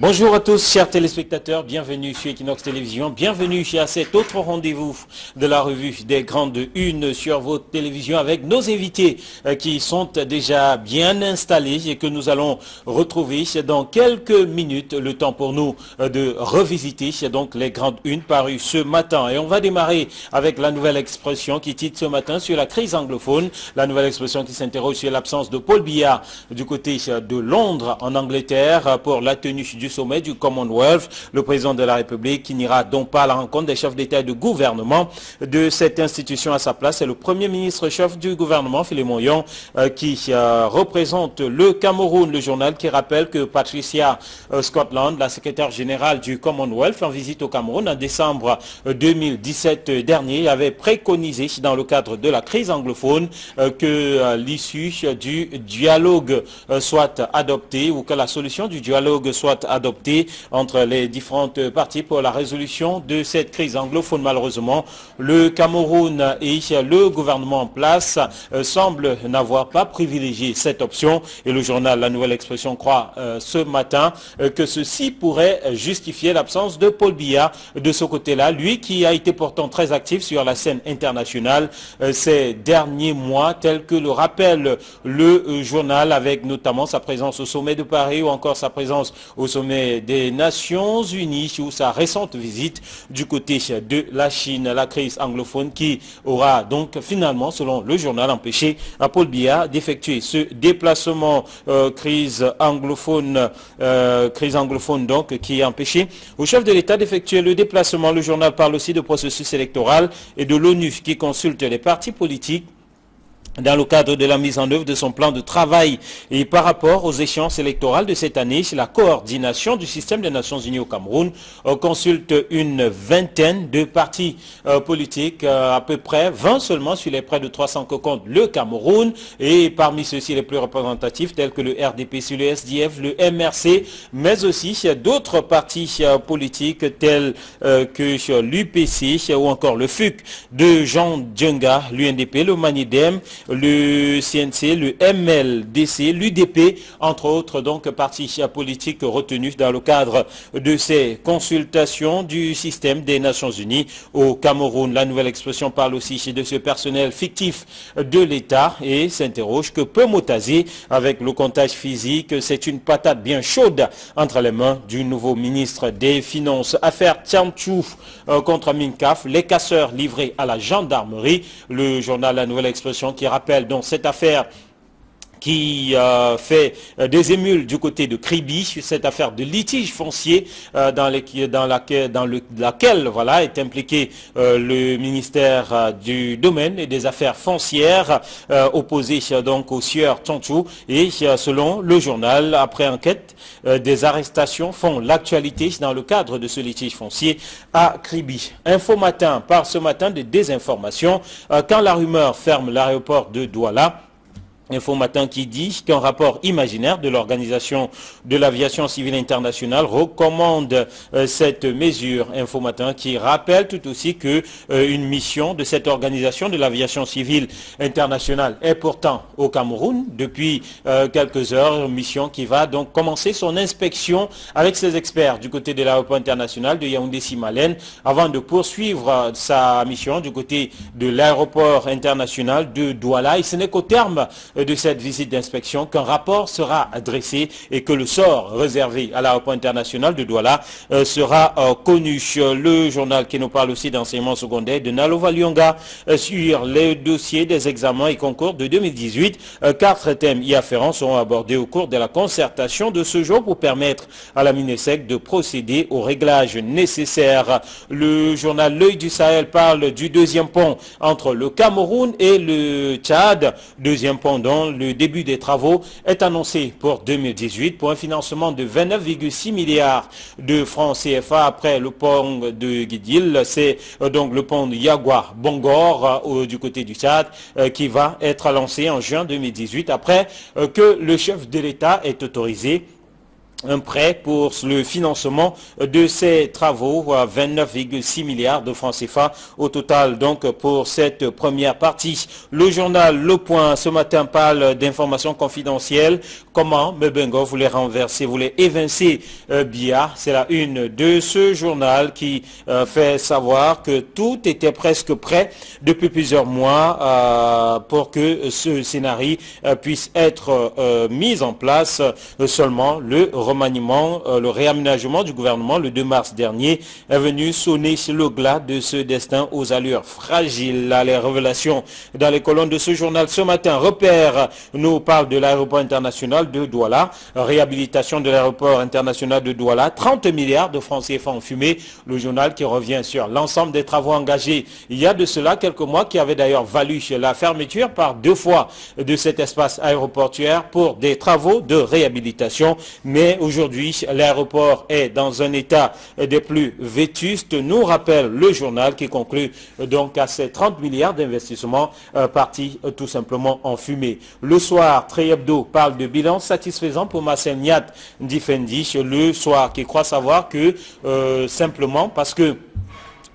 Bonjour à tous, chers téléspectateurs, bienvenue sur Equinox Télévision, bienvenue à cet autre rendez-vous de la revue des grandes unes sur votre télévision avec nos invités qui sont déjà bien installés et que nous allons retrouver dans quelques minutes, le temps pour nous de revisiter donc les grandes unes parues ce matin. Et on va démarrer avec la nouvelle expression qui titre ce matin sur la crise anglophone, la nouvelle expression qui s'interroge sur l'absence de Paul Biya du côté de Londres en Angleterre pour la tenue du sommet du Commonwealth. Le président de la République qui n'ira donc pas à la rencontre des chefs d'État et de gouvernement de cette institution à sa place. C'est le Premier ministre chef du gouvernement, Philemon Yon, qui représente le Cameroun. Le journal qui rappelle que Patricia Scotland, la secrétaire générale du Commonwealth, en visite au Cameroun en décembre 2017 dernier, avait préconisé dans le cadre de la crise anglophone que l'issue du dialogue soit adoptée ou que la solution du dialogue soit adoptée entre les différentes parties pour la résolution de cette crise anglophone. Malheureusement, le Cameroun et le gouvernement en place semblent n'avoir pas privilégié cette option et le journal La Nouvelle Expression croit ce matin que ceci pourrait justifier l'absence de Paul Biya de ce côté-là, lui qui a été pourtant très actif sur la scène internationale ces derniers mois, tel que le rappelle le journal avec notamment sa présence au sommet de Paris ou encore sa présence au sommet des Nations Unies ou sa récente visite du côté de la Chine. La crise anglophone qui aura donc finalement, selon le journal, empêché à Paul Biya d'effectuer ce déplacement. Crise anglophone donc qui a empêché au chef de l'État d'effectuer le déplacement. Le journal parle aussi de processus électoral et de l'ONU qui consulte les partis politiques dans le cadre de la mise en œuvre de son plan de travail et par rapport aux échéances électorales de cette année, la coordination du système des Nations Unies au Cameroun consulte une vingtaine de partis politiques, à peu près 20 seulement sur les près de 300 que compte le Cameroun et parmi ceux-ci les plus représentatifs tels que le RDP sur le SDF, le MRC, mais aussi d'autres partis politiques tels que l'UPC ou encore le FUC de Jean Djenga, l'UNDP, le Manidem, le CNC, le MLDC, l'UDP, entre autres donc partis politiques retenus dans le cadre de ces consultations du système des Nations Unies au Cameroun. La Nouvelle Expression parle aussi de ce personnel fictif de l'État et s'interroge que peut Motazi avec le comptage physique. C'est une patate bien chaude entre les mains du nouveau ministre des Finances. Affaire Tiamchou contre Minkaf, les casseurs livrés à la gendarmerie. Le journal La Nouvelle Expression qui rappelle donc cette affaire qui fait des émules du côté de Kribi, cette affaire de litige foncier dans laquelle voilà, est impliqué le ministère du domaine et des affaires foncières opposé donc au sieur Tchantchou et selon le journal, après enquête, des arrestations font l'actualité dans le cadre de ce litige foncier à Kribi. Info Matin par ce matin de désinformation quand la rumeur ferme l'aéroport de Douala. Info Matin qui dit qu'un rapport imaginaire de l'Organisation de l'Aviation Civile Internationale recommande cette mesure. Info Matin qui rappelle tout aussi que une mission de cette Organisation de l'Aviation Civile Internationale est pourtant au Cameroun depuis quelques heures. Une mission qui va donc commencer son inspection avec ses experts du côté de l'aéroport international de Yaoundé-Simalène avant de poursuivre sa mission du côté de l'aéroport international de Douala. Et ce n'est qu'au terme de cette visite d'inspection qu'un rapport sera dressé et que le sort réservé à l'aéroport international de Douala sera connu. Le journal qui nous parle aussi d'enseignement secondaire de Nalova Lyonga sur les dossiers des examens et concours de 2018. 4 thèmes y afférents seront abordés au cours de la concertation de ce jour pour permettre à la MINESEC de procéder aux réglages nécessaires. Le journal L'Œil du Sahel parle du deuxième pont entre le Cameroun et le Tchad. Deuxième pont dont le début des travaux est annoncé pour 2018 pour un financement de 29,6 milliards de francs CFA après le pont de Guidil. C'est donc le pont de Yagua-Bongor du côté du Tchad qui va être lancé en juin 2018 après que le chef de l'État ait autorisé un prêt pour le financement de ces travaux à 29,6 milliards de francs CFA au total donc pour cette première partie. Le journal Le Point ce matin parle d'informations confidentielles. Comment Mebengo voulait renverser, voulait évincer Biya. C'est la une de ce journal qui fait savoir que tout était presque prêt depuis plusieurs mois pour que ce scénario puisse être mis en place. Seulement le remaniement, le réaménagement du gouvernement le 2 mars dernier est venu sonner le glas de ce destin aux allures fragiles. Les révélations dans les colonnes de ce journal ce matin. Repère nous parle de l'aéroport international de Douala. Réhabilitation de l'aéroport international de Douala. 30 milliards de francs CFA en fumée. Le journal qui revient sur l'ensemble des travaux engagés il y a de cela quelques mois, qui avait d'ailleurs valu la fermeture par 2 fois de cet espace aéroportuaire pour des travaux de réhabilitation. Mais aujourd'hui, l'aéroport est dans un état des plus vétustes, nous rappelle le journal qui conclut donc à ces 30 milliards d'investissements partis tout simplement en fumée. Le soir, Trey Hebdo parle de bilan satisfaisant pour Marcel Niat Ndifendi. Le soir qui croit savoir que simplement parce que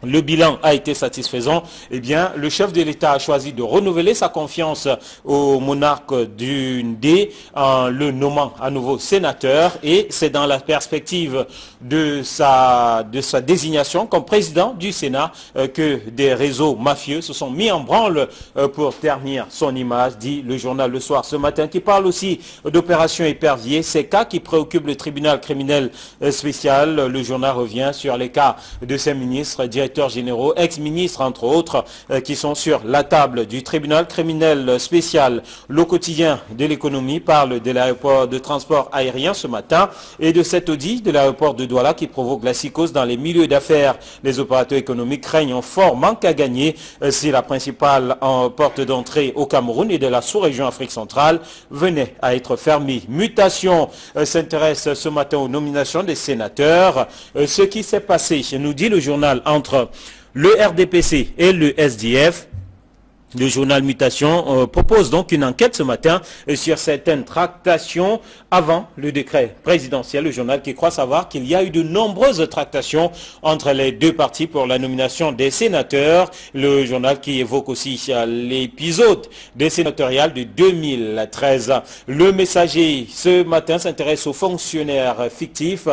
le bilan a été satisfaisant, eh bien, le chef de l'État a choisi de renouveler sa confiance au monarque du Ndé en le nommant à nouveau sénateur, et c'est dans la perspective de sa désignation comme président du Sénat que des réseaux mafieux se sont mis en branle pour ternir son image, dit le journal Le Soir ce matin, qui parle aussi d'opération épervier, ces cas qui préoccupent le tribunal criminel spécial. Le journal revient sur les cas de ces ministres, directeurs généraux, ex-ministres entre autres, qui sont sur la table du tribunal criminel spécial. Le quotidien de l'économie parle de l'aéroport de transport aérien ce matin et de cet audit de l'aéroport de Douala qui provoque la psychose dans les milieux d'affaires. Les opérateurs économiques craignent un fort manque à gagner si la principale porte d'entrée au Cameroun et de la sous-région Afrique centrale venait à être fermée. Mutation s'intéresse ce matin aux nominations des sénateurs. Ce qui s'est passé, nous dit le journal, entre le RDPC et le SDF. Le journal Mutation propose donc une enquête ce matin sur certaines tractations avant le décret présidentiel. Le journal qui croit savoir qu'il y a eu de nombreuses tractations entre les deux partis pour la nomination des sénateurs. Le journal qui évoque aussi l'épisode des sénatoriales de 2013. Le Messager ce matin s'intéresse aux fonctionnaires fictifs.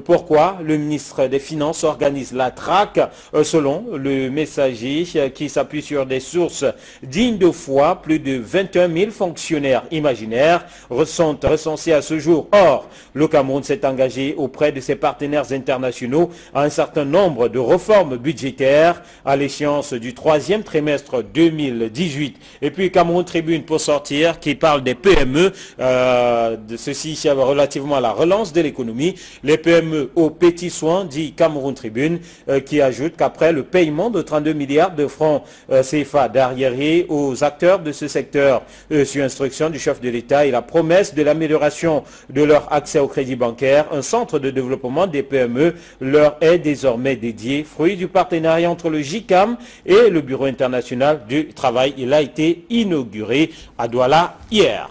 Pourquoi le ministre des Finances organise la traque? Selon le Messager qui s'appuie sur des sources digne de foi, plus de 21 000 fonctionnaires imaginaires sont recensés à ce jour. Or, le Cameroun s'est engagé auprès de ses partenaires internationaux à un certain nombre de réformes budgétaires à l'échéance du 3e trimestre 2018. Et puis Cameroun Tribune pour sortir qui parle des PME, de ceci relativement à la relance de l'économie. Les PME aux petits soins, dit Cameroun Tribune, qui ajoute qu'après le paiement de 32 milliards de francs CFA d'arriérés aux acteurs de ce secteur sur instruction du chef de l'État et la promesse de l'amélioration de leur accès au crédit bancaire, un centre de développement des PME leur est désormais dédié, fruit du partenariat entre le JICAM et le Bureau international du travail. Il a été inauguré à Douala hier.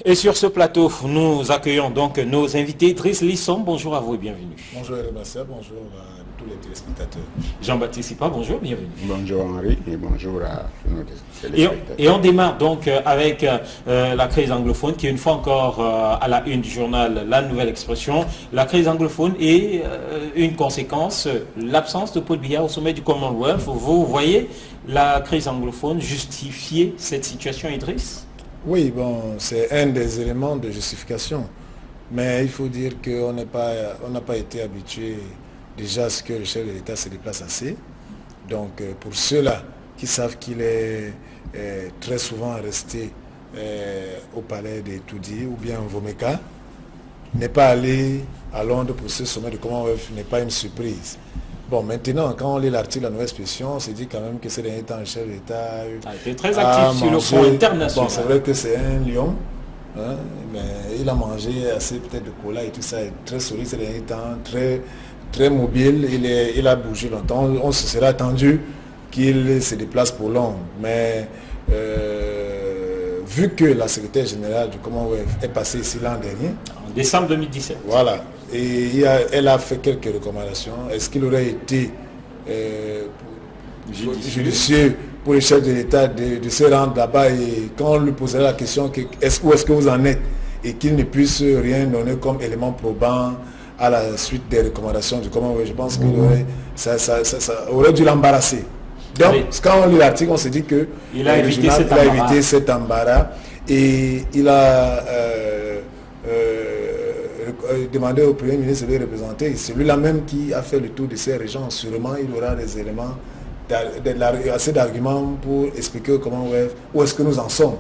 Et sur ce plateau, nous accueillons donc nos invités. Driss Lisson, bonjour à vous et bienvenue. Bonjour Erebassia, bonjour à tous les téléspectateurs. Jean-Baptiste Sipa, bonjour, bienvenue. Bonjour Henri et bonjour à nos téléspectateurs. Et on démarre donc avec la crise anglophone qui est une fois encore à la une du journal La Nouvelle Expression. La crise anglophone est une conséquence, l'absence de Paul Biya au sommet du Commonwealth. Vous voyez la crise anglophone justifier cette situation, Idriss? Oui, bon, c'est un des éléments de justification. Mais il faut dire qu'on n'a pas été habitué déjà à ce que le chef de l'État se déplace assez. Donc pour ceux-là qui savent qu'il est très souvent resté au palais des Toudi ou bien au Vomeka, n'est pas allé à Londres pour ce sommet de Commonwealth n'est pas une surprise. Bon, maintenant, quand on lit l'article de la Nouvelle Expression, on se dit quand même que ces derniers temps, le chef de l'État a été très actif sur le front international. Bon, c'est vrai que c'est un lion, hein, mais il a mangé assez peut-être de cola et tout ça, est très solide ces derniers temps, très mobile, il a bougé longtemps. On se serait attendu qu'il se déplace pour Londres, mais vu que la secrétaire générale du Commonwealth est passée ici l'an dernier. En décembre 2017. Voilà. Et elle a fait quelques recommandations. Est-ce qu'il aurait été judicieux pour les chefs de l'État de se rendre là-bas et quand on lui poserait la question où est-ce que vous en êtes et qu'il ne puisse rien donner comme élément probant à la suite des recommandations du Commonwealth, je pense qu'il aurait, ça aurait dû l'embarrasser. Donc, quand on lit l'article, on se dit que il a évité cet embarras et il a demandé au Premier ministre de le représenter. C'est lui-là même qui a fait le tour de ces régions. Sûrement, il aura des éléments, assez d'arguments pour expliquer au Commonwealth où est-ce que nous en sommes.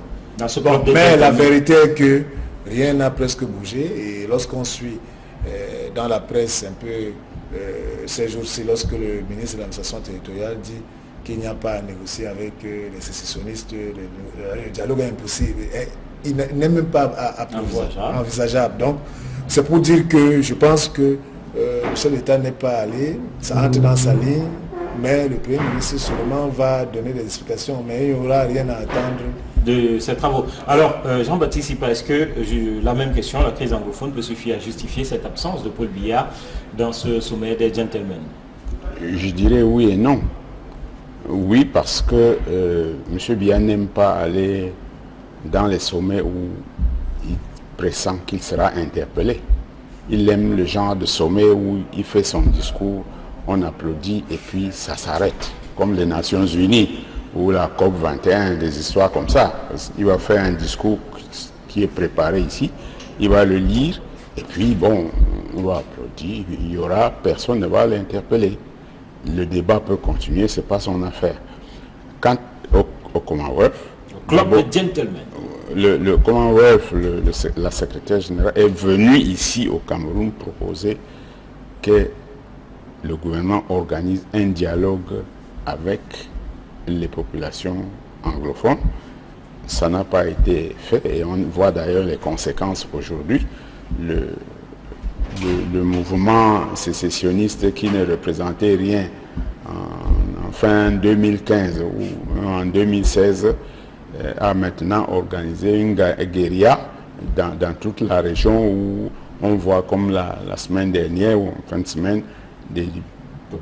Mais la vérité est que rien n'a presque bougé. Et lorsqu'on suit dans la presse un peu ces jours-ci, lorsque le ministre de l'administration territoriale dit qu'il n'y a pas à négocier avec les sécessionnistes, le dialogue est impossible. Il n'est même pas à prévoir, envisageable. Donc, c'est pour dire que je pense que le chef de l'État n'est pas allé, ça entre dans sa ligne, mais le Premier ministre sûrement va donner des explications, mais il n'y aura rien à attendre de ces travaux. Alors, Jean-Baptiste Sipa, est-ce que la même question, la crise anglophone peut suffire à justifier cette absence de Paul Biya dans ce sommet des gentlemen? Je dirais oui et non. Oui, parce que M. Biya n'aime pas aller dans les sommets où il pressent qu'il sera interpellé. Il aime le genre de sommet où il fait son discours, on applaudit et puis ça s'arrête. Comme les Nations Unies ou la COP 21, des histoires comme ça. Il va faire un discours qui est préparé ici, il va le lire et puis bon, on va applaudir, il y aura, personne ne va l'interpeller. Le débat peut continuer, c'est pas son affaire. Quant au Commonwealth, Club de gentlemen. Le Commonwealth, la secrétaire générale est venue ici au Cameroun proposer que le gouvernement organise un dialogue avec les populations anglophones. Ça n'a pas été fait et on voit d'ailleurs les conséquences aujourd'hui. Le mouvement sécessionniste qui ne représentait rien en fin 2015 ou en 2016 a maintenant organisé une guérilla dans toute la région où on voit comme la semaine dernière ou en fin de semaine des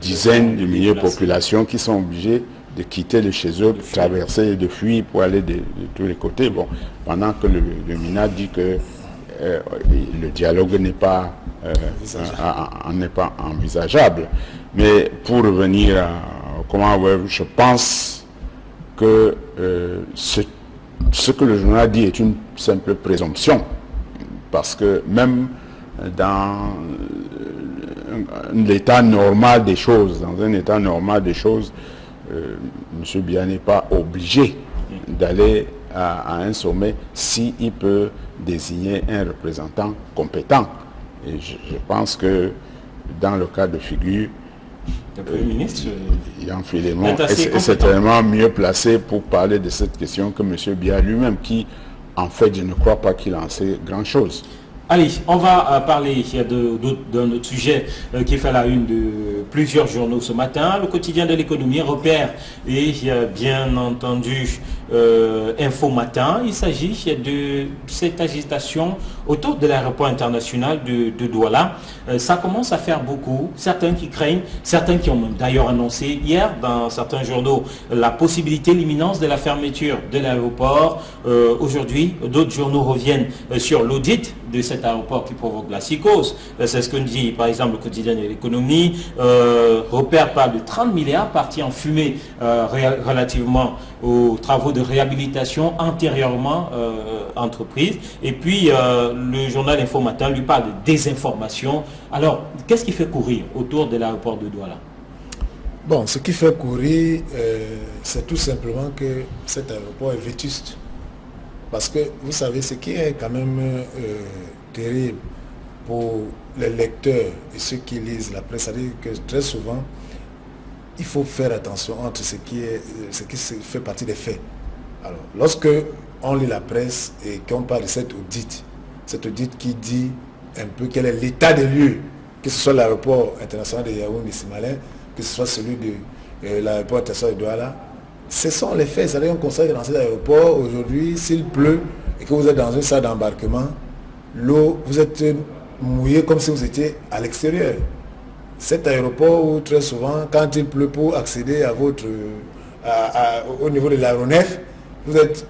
dizaines de milliers de populations qui sont obligées de quitter de chez eux, de traverser, de fuir pour aller de tous les côtés. Bon, pendant que le MINA dit que le dialogue n'est pas envisageable. Mais pour revenir à comment je pense que ce que le journal dit est une simple présomption. Parce que même dans l'état normal des choses, M. Biya n'est pas obligé d'aller à un sommet s'il peut désigner un représentant compétent. Et je pense que dans le cas de figure, le Premier ministre Yann Philémon est certainement mieux placé pour parler de cette question que M. Biya lui-même, qui, en fait, je ne crois pas qu'il en sait grand-chose. Allez, on va parler d'un autre sujet qui fait la une de plusieurs journaux ce matin. Le quotidien de l'économie repère et bien entendu Info Matin. Il s'agit de cette agitation autour de l'aéroport international de Douala. Ça commence à faire beaucoup. Certains qui craignent, certains qui ont d'ailleurs annoncé hier dans certains journaux la possibilité, l'imminence de la fermeture de l'aéroport. Aujourd'hui, d'autres journaux reviennent sur l'audit de cet aéroport qui provoque la psychose. C'est ce que dit par exemple le quotidien de l'économie. Repère parle de 30 milliards partis en fumée relativement aux travaux de réhabilitation antérieurement entreprises. Et puis le journal Info Matin lui parle de désinformation. Alors, qu'est-ce qui fait courir autour de l'aéroport de Douala? Bon, ce qui fait courir, c'est tout simplement que cet aéroport est vétuste. Parce que, vous savez, ce qui est quand même terrible pour les lecteurs et ceux qui lisent la presse, c'est-à-dire que très souvent, il faut faire attention entre ce qui fait partie des faits. Alors, lorsque on lit la presse et qu'on parle de cet audit qui dit un peu quel est l'état des lieux, que ce soit l'aéroport international de Yaoundé-Simalin, que ce soit celui de l'aéroport international de Douala, Ce sont les faits. C'est-à-dire qu'on constate que dans cet aéroport, aujourd'hui, s'il pleut et que vous êtes dans une salle d'embarquement, l'eau, vous êtes mouillé comme si vous étiez à l'extérieur. Cet aéroport où très souvent, quand il pleut, pour accéder à votre, au niveau de l'aéronef,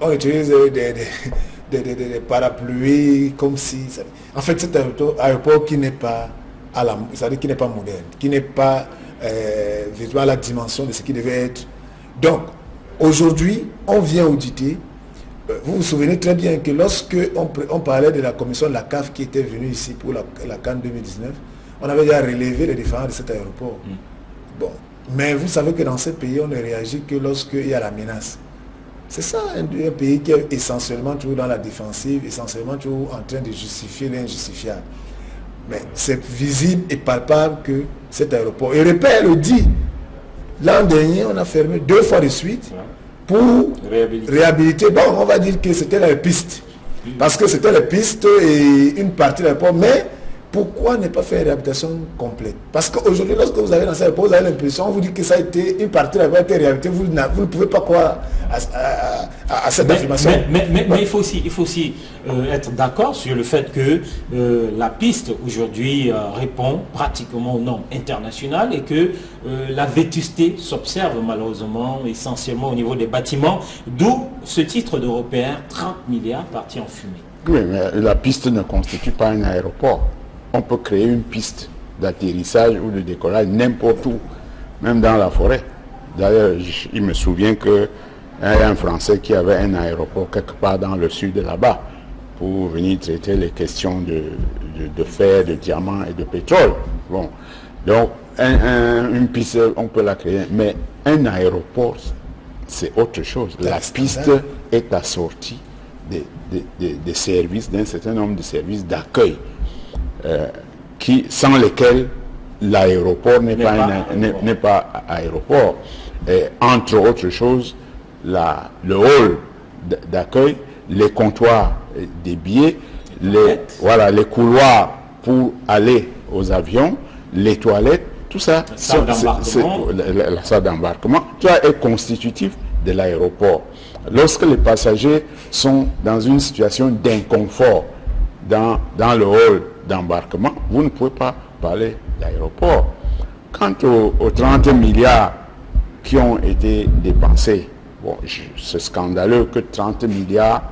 on utilise des parapluies comme si... En fait, c'est un aéroport qui n'est pas c'est-à-dire qui n'est pas moderne, qui n'est pas à la dimension de ce qui devait être. Donc, aujourd'hui, on vient auditer. Vous vous souvenez très bien que lorsque on parlait de la commission de la CAF qui était venue ici pour la CAN 2019, on avait déjà relevé les défauts de cet aéroport. Bon, mais vous savez que dans ce pays, on ne réagit que lorsqu'il y a la menace. C'est ça, un pays qui est essentiellement toujours dans la défensive, essentiellement toujours en train de justifier l'injustifiable. Mais c'est visible et palpable que cet aéroport, et Repère le dit, l'an dernier, on a fermé 2 fois de suite pour réhabiliter. Bon, on va dire que c'était la piste, parce que c'était la piste et une partie de l'aéroport, mais pourquoi ne pas faire une réhabilitation complète? Parce qu'aujourd'hui, lorsque vous allez dans cet aéroport, vous avez l'impression, on vous dit que ça a été une partie de l'aéroport a été réhabilitée, vous ne pouvez pas croire à cette affirmation. Mais il faut aussi être d'accord sur le fait que la piste aujourd'hui répond pratiquement aux normes internationales et que la vétusté s'observe malheureusement essentiellement au niveau des bâtiments, d'où ce titre de repère, 30 milliards partis en fumée. Oui, mais la piste ne constitue pas un aéroport. On peut créer une piste d'atterrissage ou de décollage n'importe où, même dans la forêt. D'ailleurs, il me souvient qu'il y a un Français qui avait un aéroport quelque part dans le sud de là-bas pour venir traiter les questions de fer, de diamants et de pétrole. Bon, donc une piste, on peut la créer, mais un aéroport, c'est autre chose. La piste est assortie des services, d'un certain nombre de services d'accueil, sans lesquels l'aéroport n'est pas aéroport. Et entre autres choses, le hall d'accueil, les comptoirs des billets, les couloirs pour aller aux avions, les toilettes, tout ça, la salle d'embarquement, tout ça est constitutif de l'aéroport. Lorsque les passagers sont dans une situation d'inconfort dans le hall d'embarquement, vous ne pouvez pas parler d'aéroport. Quant aux 30 milliards qui ont été dépensés, bon, c'est scandaleux que 30 milliards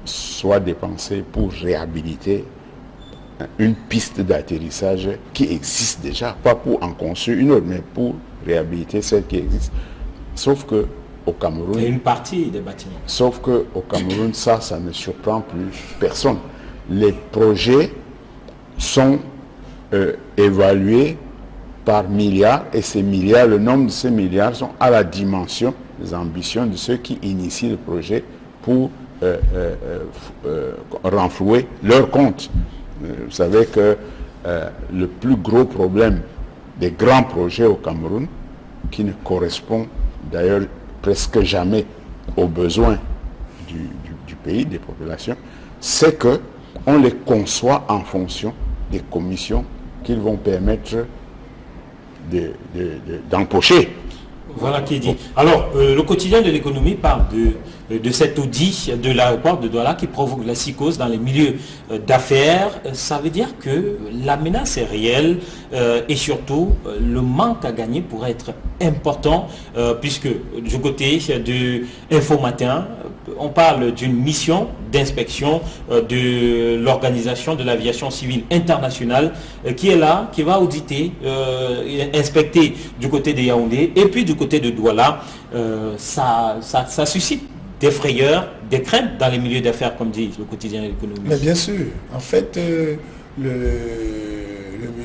soient dépensés pour réhabiliter une piste d'atterrissage qui existe déjà, pas pour en construire une autre, mais pour réhabiliter celle qui existe. Sauf que au Cameroun, et une partie des bâtiments. Sauf que au Cameroun, ça ne surprend plus personne. Les projets sont évalués par milliards, et ces milliards, le nombre de ces milliards sont à la dimension des ambitions de ceux qui initient le projet pour renflouer leur compte. Vous savez que le plus gros problème des grands projets au Cameroun, qui ne correspond d'ailleurs presque jamais aux besoins du pays, des populations, c'est qu'on les conçoit en fonction des commissions qu'ils vont permettre d'empocher. Voilà qui est dit. Alors, le quotidien de l'économie parle de cet audit de l'aéroport de Douala qui provoque la psychose dans les milieux d'affaires. Ça veut dire que la menace est réelle et surtout le manque à gagner pourrait être important puisque du côté de Info Matin, on parle d'une mission d'inspection de l'Organisation de l'Aviation Civile Internationale qui est là, qui va auditer, inspecter du côté de Yaoundé et puis du côté de Douala. Ça suscite des frayeurs, des craintes dans les milieux d'affaires, comme dit le quotidien de l'économie. Mais bien sûr, en fait,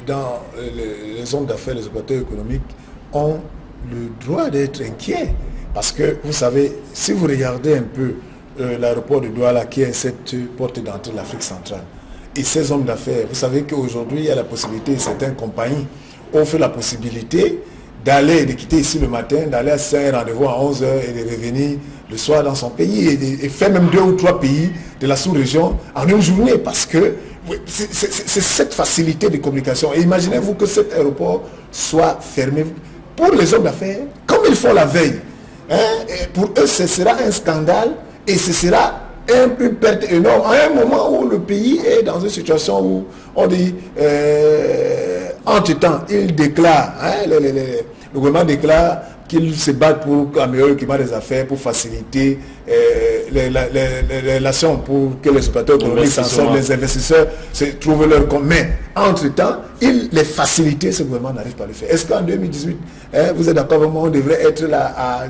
dans les hommes d'affaires, les opérateurs économiques ont le droit d'être inquiets. Parce que, vous savez, si vous regardez un peu l'aéroport de Douala, qui est cette porte d'entrée de l'Afrique centrale, et ces hommes d'affaires, vous savez qu'aujourd'hui, il y a la possibilité, certaines compagnies ont fait la possibilité d'aller, de quitter ici le matin, d'aller à un rendez-vous à 11h et de revenir le soir dans son pays et faire même 2 ou 3 pays de la sous-région en une journée, parce que c'est cette facilité de communication. Et imaginez-vous que cet aéroport soit fermé pour les hommes d'affaires, comme ils font la veille. hein, et pour eux, ce sera un scandale et ce sera une perte énorme. À un moment où le pays est dans une situation où on dit, entre-temps, il déclare, hein, le gouvernement déclare qu'ils se battent pour améliorer le climat des affaires, pour faciliter les relations, pour que les opérateurs économiques s'en sortent, les investisseurs se trouvent leur compte. Mais entre-temps, les faciliter, ce gouvernement n'arrive pas à le faire. Est-ce qu'en 2018, vous êtes d'accord avec moi, on devrait être là à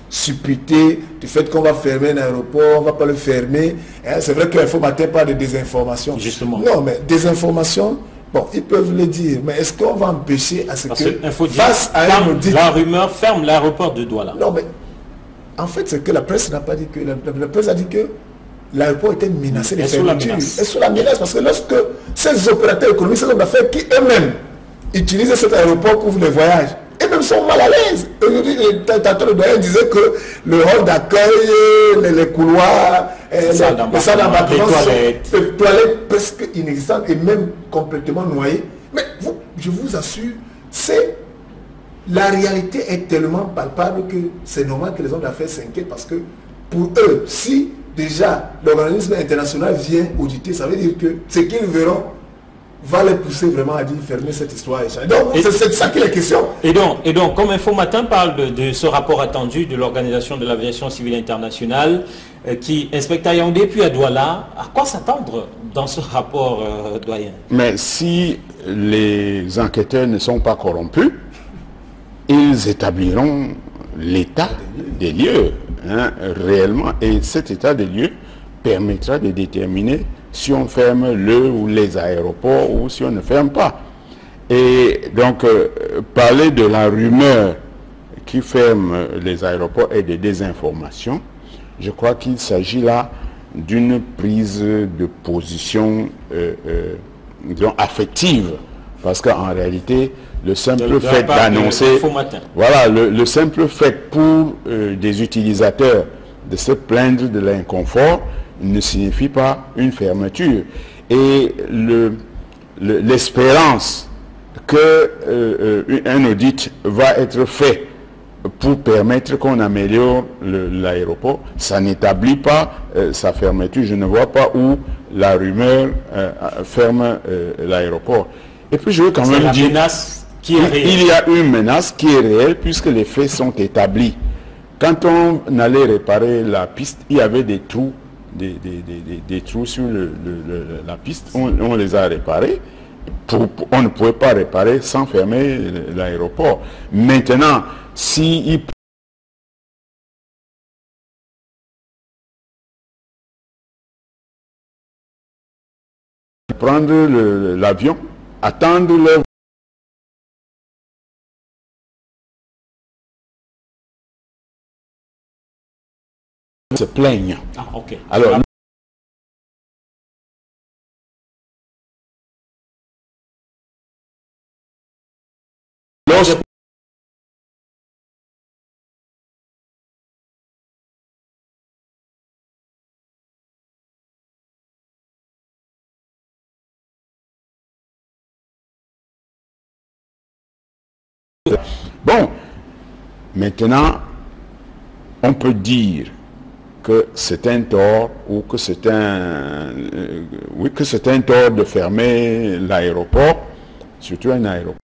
supputer du fait qu'on va fermer un aéroport, on ne va pas le fermer. Hein? C'est vrai qu'il faut matin pas de désinformation. Justement. Non, mais désinformation, bon, ils peuvent le dire, mais est-ce qu'on va empêcher à ce Parce que, face à un audit, la rumeur ferme l'aéroport de Douala? Non, mais en fait, c'est que la presse n'a pas dit que... La presse a dit que l'aéroport était menacé de fermeture. Et sous la menace, parce que lorsque ces opérateurs économiques, ces hommes d'affaires qui eux-mêmes utilisent cet aéroport pour les voyages, eux-mêmes sont mal à l'aise. Aujourd'hui, le doyen disait que le hall d'accueil, les couloirs, les salles d'embarquement sont toilettes presque inexistantes et même complètement noyées. Mais je vous assure, la réalité est tellement palpable que c'est normal que les hommes d'affaires s'inquiètent parce que pour eux, si déjà l'organisme international vient auditer, ça veut dire que ce qu'ils verront va les pousser vraiment à dire fermer cette histoire. Donc c'est ça qui est la question. Et donc comme Info Matin parle de ce rapport attendu de l'Organisation de l'Aviation Civile Internationale qui inspecte à Yaoundé puis à Douala, à quoi s'attendre dans ce rapport, doyen? Mais si les enquêteurs ne sont pas corrompus, ils établiront l'état des lieux, hein, réellement, et cet état des lieux permettra de déterminer si on ferme le ou les aéroports ou si on ne ferme pas. Et donc, parler de la rumeur qui ferme les aéroports et de désinformation, je crois qu'il s'agit là d'une prise de position disons, affective, parce qu'en réalité, le simple fait d'annoncer, voilà, le simple fait pour des utilisateurs de se plaindre de l'inconfort ne signifie pas une fermeture. Et l'espérance qu'un audit va être fait pour permettre qu'on améliore l'aéroport, ça n'établit pas sa fermeture. Je ne vois pas où la rumeur ferme l'aéroport. Et puis je veux quand même dire, il y a une menace qui est réelle puisque les faits sont établis. Quand on allait réparer la piste, il y avait des trous, des trous sur la piste. On les a réparés. On ne pouvait pas réparer sans fermer l'aéroport. Maintenant, si prendre l'avion, attendre leur se plaignent. Ah, ok. Alors, bon, maintenant, on peut dire que c'est un tort ou que c'est oui, que c'est un tort de fermer l'aéroport, surtout un aéroport.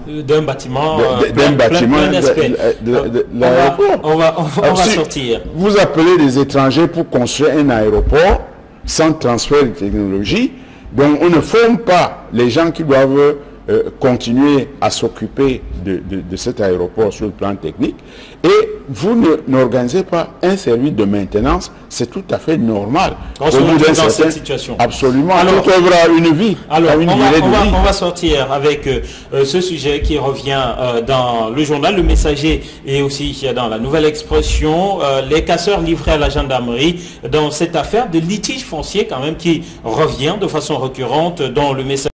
D'un bâtiment, plein d'aspects. On va sortir. Vous appelez des étrangers pour construire un aéroport sans transfert de technologie, donc on ne forme pas les gens qui doivent continuer à s'occuper de cet aéroport sur le plan technique, et vous n'organisez pas un service de maintenance, c'est tout à fait normal. On se retrouve dans cette situation. Absolument. Alors, toute œuvre a une vie. Alors, on va sortir avec ce sujet qui revient dans le journal Le Messager et aussi dans la Nouvelle Expression, les casseurs livrés à la gendarmerie dans cette affaire de litige foncier quand même qui revient de façon récurrente dans Le Messager.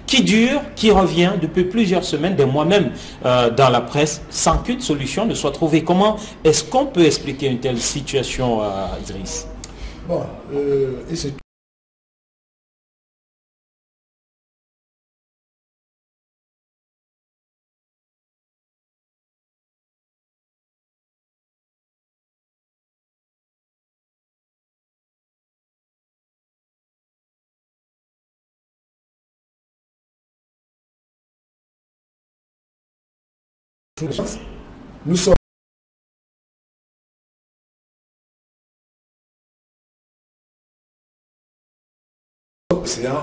Qui dure, qui revient depuis plusieurs semaines, des mois même dans la presse, sans qu'une solution ne soit trouvée. Comment est-ce qu'on peut expliquer une telle situation, Idriss? Bon, et c'est nous sommes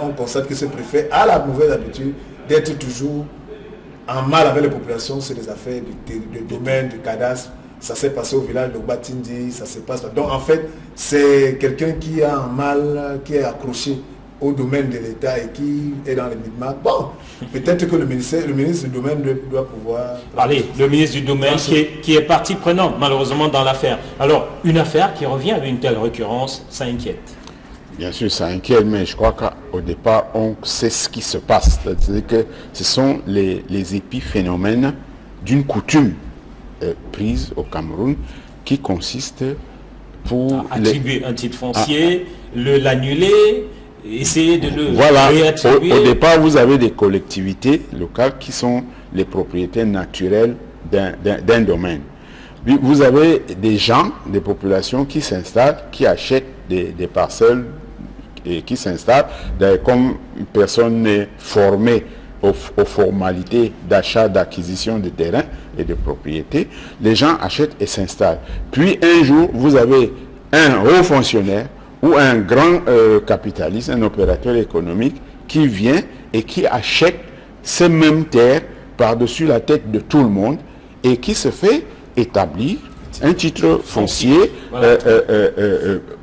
on constate que ce préfet a la mauvaise habitude d'être toujours en mal avec les populations sur les affaires de domaine, du cadastre. Ça s'est passé au village de Batindi, ça se passe. Donc en fait, c'est quelqu'un qui a un mal, qui est accroché au domaine de l'État et qui est dans les micmacs. Bon, peut-être que le ministre du domaine doit pouvoir... Allez, le ministre du domaine qui est partie prenante malheureusement dans l'affaire. Alors, une affaire qui revient avec une telle récurrence, ça inquiète. Bien sûr, ça inquiète, mais je crois qu'au départ, on sait ce qui se passe. C'est-à-dire que ce sont les épiphénomènes d'une coutume prise au Cameroun qui consiste pour... attribuer un titre foncier, l'annuler, essayer de le réattribuer. Au départ, vous avez des collectivités locales qui sont les propriétaires naturels d'un domaine. Puis vous avez des gens, des populations qui s'installent, qui achètent des parcelles et qui s'installent comme personne n'est formée aux formalités d'achat, d'acquisition de terrain et de propriété. Les gens achètent et s'installent. Puis un jour, vous avez un haut fonctionnaire ou un grand capitaliste, un opérateur économique qui vient et qui achète ces mêmes terres par-dessus la tête de tout le monde et qui se fait établir un titre foncier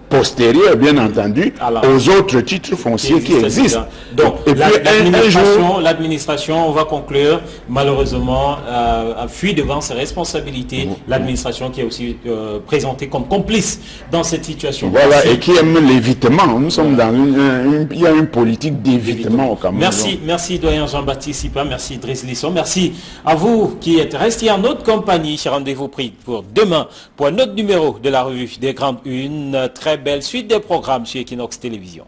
postérieur, bien entendu, aux autres titres fonciers qui existent. Donc, l'administration, on va conclure, malheureusement, fuit devant ses responsabilités. L'administration qui est aussi présentée comme complice dans cette situation. Voilà, merci. Et qui aime l'évitement. Nous sommes dans il y a une politique d'évitement au Cameroun. Merci doyen Jean-Baptiste Sipa, merci Idriss Lisson, merci à vous qui êtes restés en notre compagnie. Rendez-vous pris pour demain pour un autre numéro de la revue des Grandes Unes. Très belle suite des programmes sur Equinox Télévision.